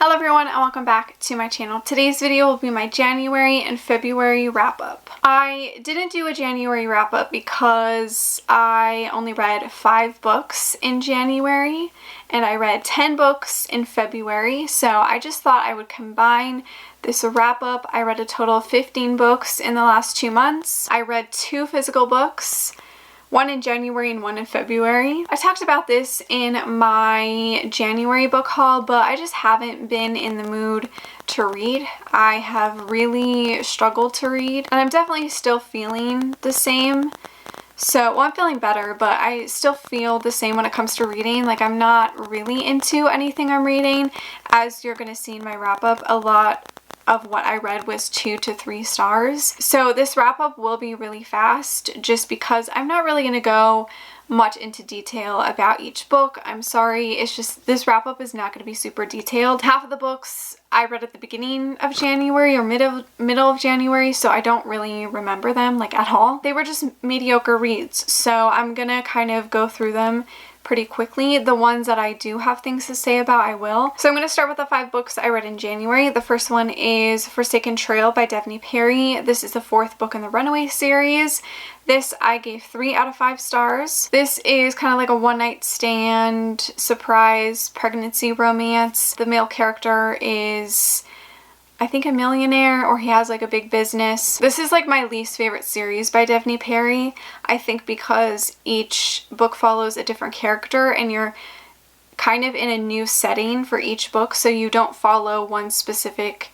Hello everyone and welcome back to my channel. Today's video will be my January and February wrap-up. I didn't do a January wrap-up because I only read 5 books in January and I read 10 books in February, so I just thought I would combine this wrap-up. I read a total of 15 books in the last 2 months. I read 2 physical books, one in January and one in February. I talked about this in my January book haul, but I just haven't been in the mood to read. I have really struggled to read, and I'm definitely still feeling the same. So, well, I'm feeling better, but I still feel the same when it comes to reading. Like, I'm not really into anything I'm reading. As you're gonna see in my wrap-up, a lot of what I read was 2 to 3 stars. So this wrap up will be really fast just because I'm not really going to go much into detail about each book. I'm sorry, it's just this wrap up is not going to be super detailed. Half of the books I read at the beginning of January or middle of January, so I don't really remember them like at all. They were just mediocre reads, so I'm gonna kind of go through them pretty quickly. The ones that I do have things to say about, I will. So I'm going to start with the 5 books I read in January. The first one is Forsaken Trail by Devney Perry. This is the 4th book in the Runaway series. This I gave 3 out of 5 stars. This is kind of like a one-night stand, surprise, pregnancy romance. The male character is, I think, a millionaire, or he has like a big business. This is like my least favorite series by Devney Perry. I think because each book follows a different character and you're kind of in a new setting for each book, so you don't follow one specific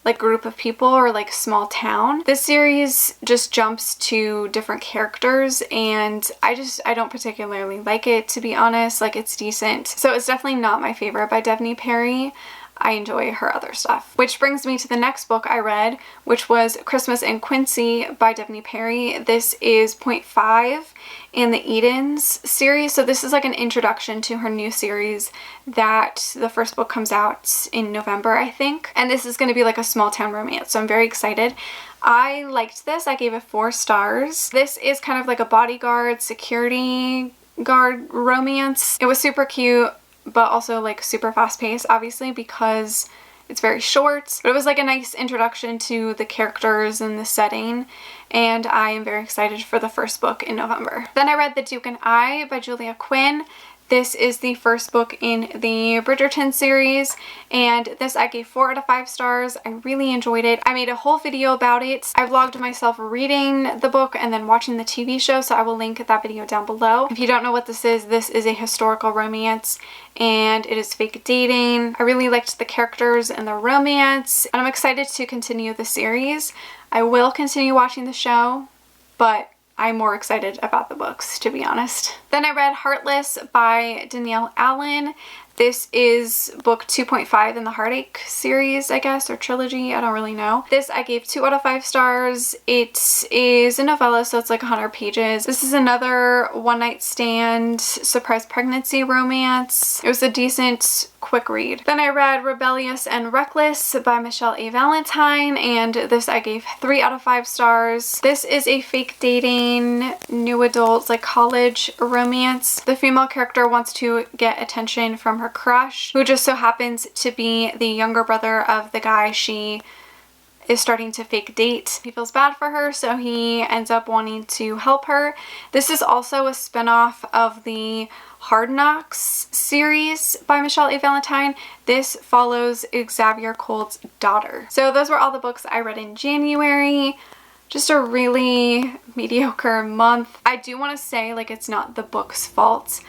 like group of people or like small town. This series just jumps to different characters and I don't particularly like it, to be honest. Like, it's decent. So it's definitely not my favorite by Devney Perry. I enjoy her other stuff. Which brings me to the next book I read, which was Christmas in Quincy by Devney Perry. This is point 5 in the Edens series. So this is like an introduction to her new series that the first book comes out in November, I think. And this is going to be like a small town romance. So I'm very excited. I liked this. I gave it 4 stars. This is kind of like a bodyguard, security guard romance. It was super cute, but also like super fast paced, obviously, because it's very short. But it was like a nice introduction to the characters and the setting, and I am very excited for the first book in November. Then I read The Duke and I by Julia Quinn. This is the first book in the Bridgerton series, and this I gave 4 out of 5 stars. I really enjoyed it. I made a whole video about it. I vlogged myself reading the book and then watching the TV show, so I will link that video down below. If you don't know what this is a historical romance, and it is fake dating. I really liked the characters and the romance, and I'm excited to continue the series. I will continue watching the show, but I'm more excited about the books, to be honest. Then I read Heartless by Danielle Allen. This is book 2.5 in the Heartache series, I guess, or trilogy. I don't really know. This I gave 2 out of 5 stars. It is a novella, so it's like 100 pages. This is another one-night stand surprise pregnancy romance. It was a decent, quick read. Then I read Rebellious and Reckless by Michelle A. Valentine, and this I gave 3 out of 5 stars. This is a fake dating, new adult, like college romance. The female character wants to get attention from her crush, who just so happens to be the younger brother of the guy she is starting to fake date. He feels bad for her, so he ends up wanting to help her. This is also a spinoff of the Hard Knocks series by Michelle A. Valentine. This follows Xavier Colt's daughter. So those were all the books I read in January. Just a really mediocre month. I do want to say, like, it's not the book's fault.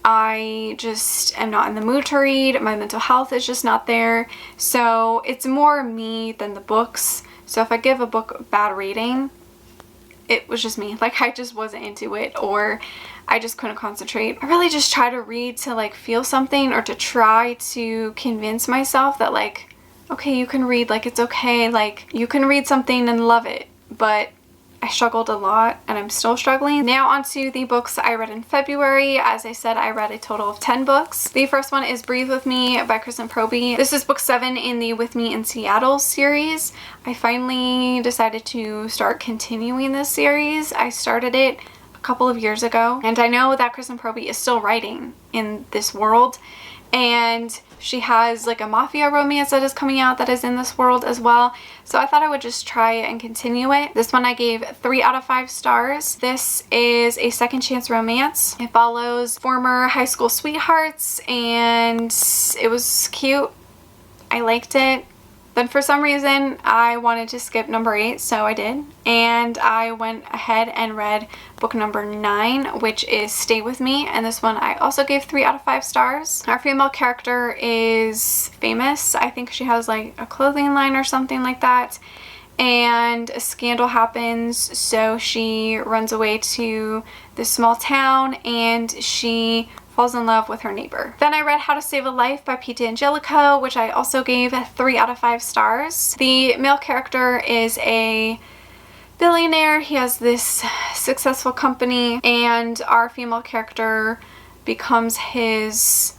I just am not in the mood to read. My mental health is just not there. So it's more me than the books. So if I give a book a bad rating, it was just me. Like, I just wasn't into it, or I just couldn't concentrate. I really just try to read to like feel something, or to try to convince myself that like, okay, you can read, like it's okay, like you can read something and love it. But I struggled a lot, and I'm still struggling. Now onto the books I read in February. As I said, I read a total of 10 books. The first one is Breathe With Me by Kristen Proby. This is book 7 in the With Me in Seattle series. I finally decided to start continuing this series. I started it a couple of years ago, and I know that Kristen Proby is still writing in this world, and she has like a mafia romance that is coming out that is in this world as well. So I thought I would just try and continue it. This one I gave 3 out of 5 stars. This is a second chance romance. It follows former high school sweethearts and it was cute. I liked it. Then for some reason I wanted to skip number 8, so I did. And I went ahead and read book number 9, which is Stay With Me. And this one I also gave 3 out of 5 stars. Our female character is famous. I think she has like a clothing line or something like that. And a scandal happens, so she runs away to this small town and she falls in love with her neighbor. Then I read How to Save a Life by Pete D'Angelico, which I also gave 3 out of 5 stars. The male character is a billionaire. He has this successful company and our female character becomes his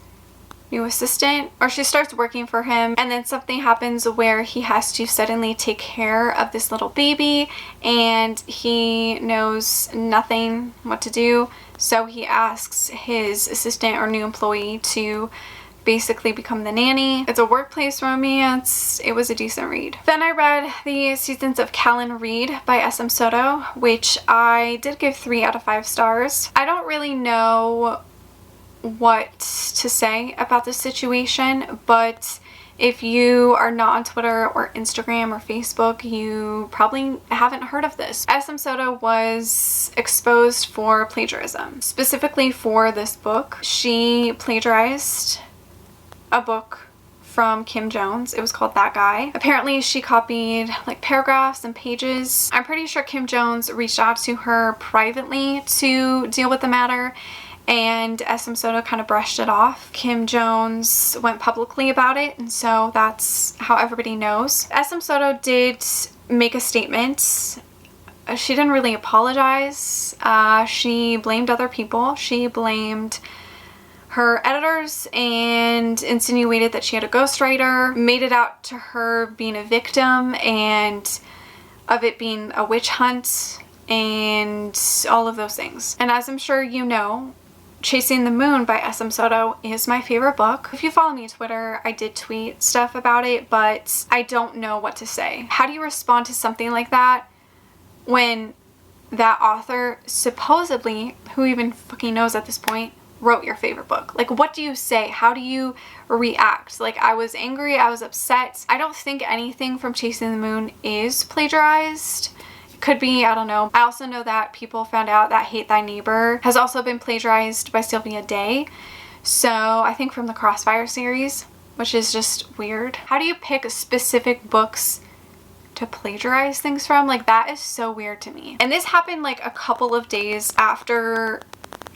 new assistant, or she starts working for him, and then something happens where he has to suddenly take care of this little baby and he knows nothing what to do, so he asks his assistant or new employee to basically become the nanny. It's a workplace romance. It was a decent read. Then I read the Seasons of CALLAN by S.M. Soto, which I did give 3 out of 5 stars. I don't really know what to say about this situation, but if you are not on Twitter or Instagram or Facebook, you probably haven't heard of this. S.M. Soto was exposed for plagiarism. Specifically for this book, she plagiarized a book from Kim Jones. It was called That Guy. Apparently she copied like paragraphs and pages. I'm pretty sure Kim Jones reached out to her privately to deal with the matter, and S.M. Soto kind of brushed it off. Kim Jones went publicly about it, and so that's how everybody knows. S.M. Soto did make a statement. She didn't really apologize. She blamed other people. She blamed her editors and insinuated that she had a ghostwriter, made it out to her being a victim and of it being a witch hunt and all of those things. And as I'm sure you know, Chasing the Moon by S.M. Soto is my favorite book. If you follow me on Twitter, I did tweet stuff about it, but I don't know what to say. How do you respond to something like that when that author, supposedly, who even fucking knows at this point, wrote your favorite book? Like, what do you say? How do you react? Like, I was angry, I was upset. I don't think anything from Chasing the Moon is plagiarized. Could be, I don't know. I also know that people found out that Hate Thy Neighbor has also been plagiarized by Sylvia Day. So I think from the Crossfire series, which is just weird. How do you pick specific books to plagiarize things from? Like, that is so weird to me. And this happened like a couple of days after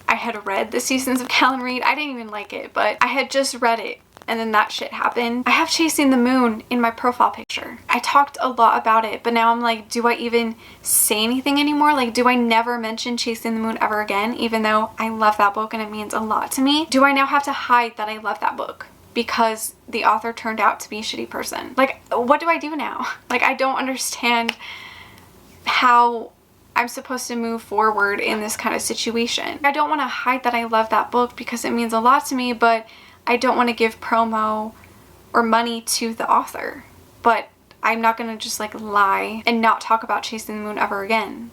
I had read the Seasons of CALLAN. I didn't even like it, but I had just read it. And then that shit happened. I have Chasing the Moon in my profile picture. I talked a lot about it, but now I'm like, do I even say anything anymore? Like, do I never mention Chasing the Moon ever again, even though I love that book and it means a lot to me? Do I now have to hide that I love that book because the author turned out to be a shitty person? Like, what do I do now? Like, I don't understand how I'm supposed to move forward in this kind of situation. I don't want to hide that I love that book because it means a lot to me, but I don't want to give promo or money to the author, but I'm not going to just like lie and not talk about Chasing the Moon ever again.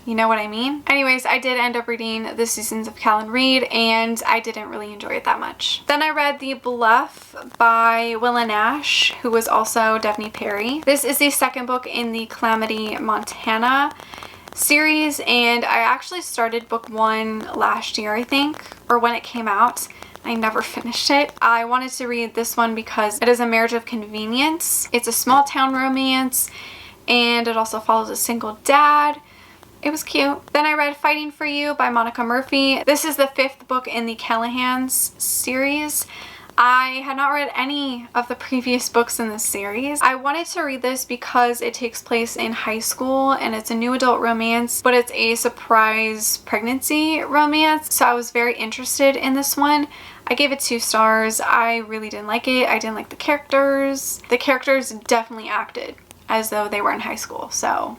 You know what I mean? Anyways, I did end up reading the Seasons of CALLAN and I didn't really enjoy it that much. Then I read the BLUFF by WILLA Nash, who was also Devney Perry. This is the second book in the Calamity Montana series, and I actually started book 1 last year, I think, or when it came out. I never finished it. I wanted to read this one because it is a marriage of convenience. It's a small town romance and it also follows a single dad. It was cute. Then I read Fighting for You by Monica Murphy. This is the 5th book in the Callahans series. I had not read any of the previous books in this series. I wanted to read this because it takes place in high school and it's a new adult romance, but it's a surprise pregnancy romance. So I was very interested in this one. I gave it 2 stars. I really didn't like it. I didn't like the characters. The characters definitely acted as though they were in high school, so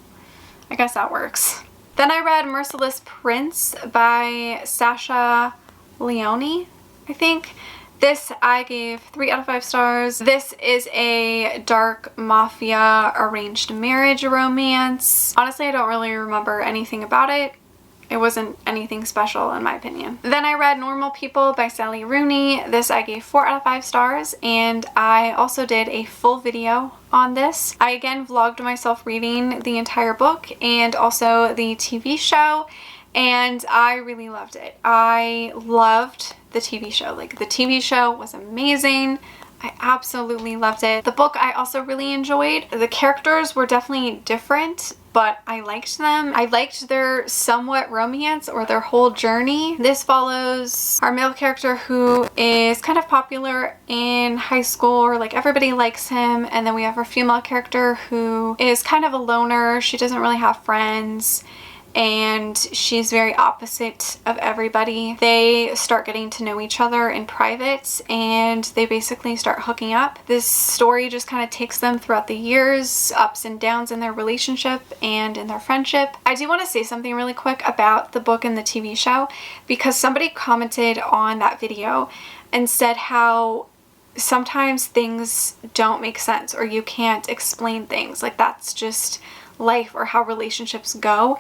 I guess that works. Then I read Merciless Prince by Sasha Leone, I think. This I gave 3 out of 5 stars. This is a dark mafia arranged marriage romance. Honestly, I don't really remember anything about it. It wasn't anything special in my opinion. Then I read Normal People by Sally Rooney. This I gave 4 out of 5 stars, and I also did a full video on this. I again vlogged myself reading the entire book and also the TV show, and I really loved it. I loved the TV show. Like, the TV show was amazing. I absolutely loved it. The book I also really enjoyed. The characters were definitely different, but I liked them. I liked their somewhat romance or their whole journey. This follows our male character who is kind of popular in high school, or like everybody likes him, and then we have our female character who is kind of a loner. She doesn't really have friends, and she's very opposite of everybody. They start getting to know each other in private, and they basically start hooking up. This story just kind of takes them throughout the years, ups and downs in their relationship and in their friendship. I do want to say something really quick about the book and the TV show, because somebody commented on that video and said how sometimes things don't make sense, or you can't explain things. Like, that's just life, or how relationships go.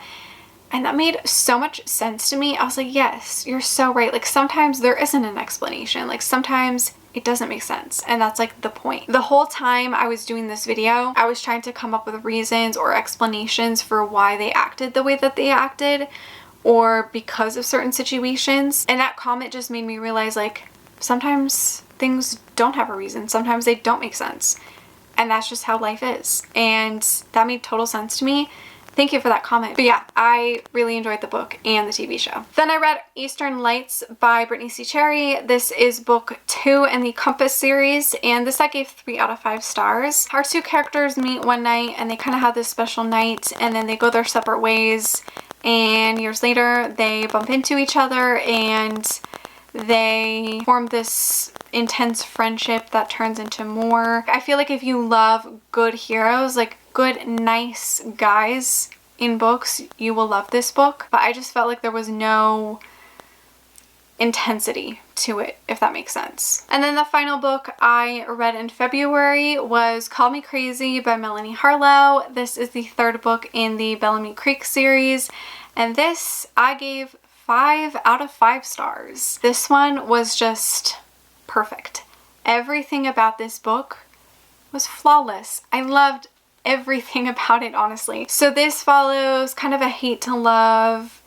And that made so much sense to me. I was like, yes, you're so right. Like, sometimes there isn't an explanation. Like, sometimes it doesn't make sense. And that's like the point. The whole time I was doing this video, I was trying to come up with reasons or explanations for why they acted the way that they acted, or because of certain situations. And that comment just made me realize, like, sometimes things don't have a reason. Sometimes they don't make sense. And that's just how life is. And that made total sense to me. Thank you for that comment. But yeah, I really enjoyed the book and the TV show. Then I read Eastern Lights by Brittany C. Cherry. This is book 2 in the Compass series, and this I gave 3 out of 5 stars. Our 2 characters meet one night, and they kind of have this special night, and then they go their separate ways, and years later they bump into each other, and they form this intense friendship that turns into more. I feel like if you love good heroes, like good, nice guys in books, you will love this book. But I just felt like there was no intensity to it, if that makes sense. And then the final book I read in February was Call Me Crazy by Melanie Harlow. This is the 3rd book in the Bellamy Creek series, and this I gave 5 out of 5 stars. This one was just perfect. Everything about this book was flawless. I loved everything about it, honestly. So this follows kind of a hate to love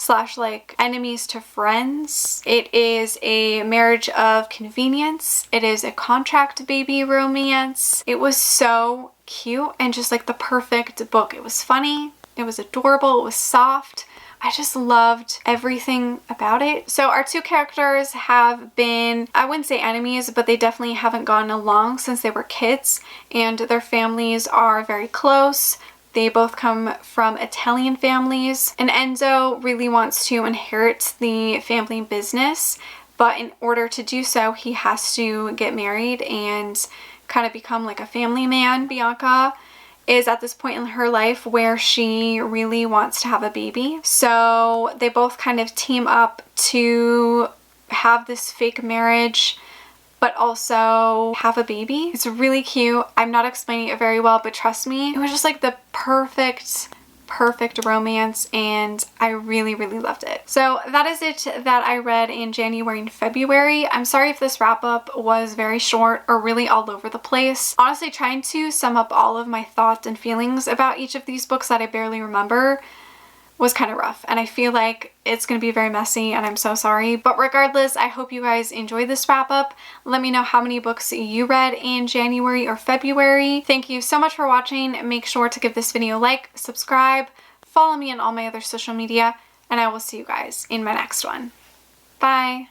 / like enemies to friends. It is a marriage of convenience. It is a contract baby romance. It was so cute and just like the perfect book. It was funny. It was adorable. It was soft. I just loved everything about it. So our 2 characters have been, I wouldn't say enemies, but they definitely haven't gotten along since they were kids, and their families are very close. They both come from Italian families, and Enzo really wants to inherit the family business, but in order to do so, he has to get married and kind of become like a family man. Bianca is at this point in her life where she really wants to have a baby. So they both kind of team up to have this fake marriage, but also have a baby. It's really cute. I'm not explaining it very well, but trust me, it was just like the perfect romance, and I really loved it. So that is it that I read in January and February. I'm sorry if this wrap up was very short or really all over the place. Honestly, trying to sum up all of my thoughts and feelings about each of these books that I barely remember was kind of rough, and I feel like it's going to be very messy, and I'm so sorry. But regardless, I hope you guys enjoyed this wrap up. Let me know how many books you read in January or February. Thank you so much for watching. Make sure to give this video a like, subscribe, follow me on all my other social media, and I will see you guys in my next one. Bye!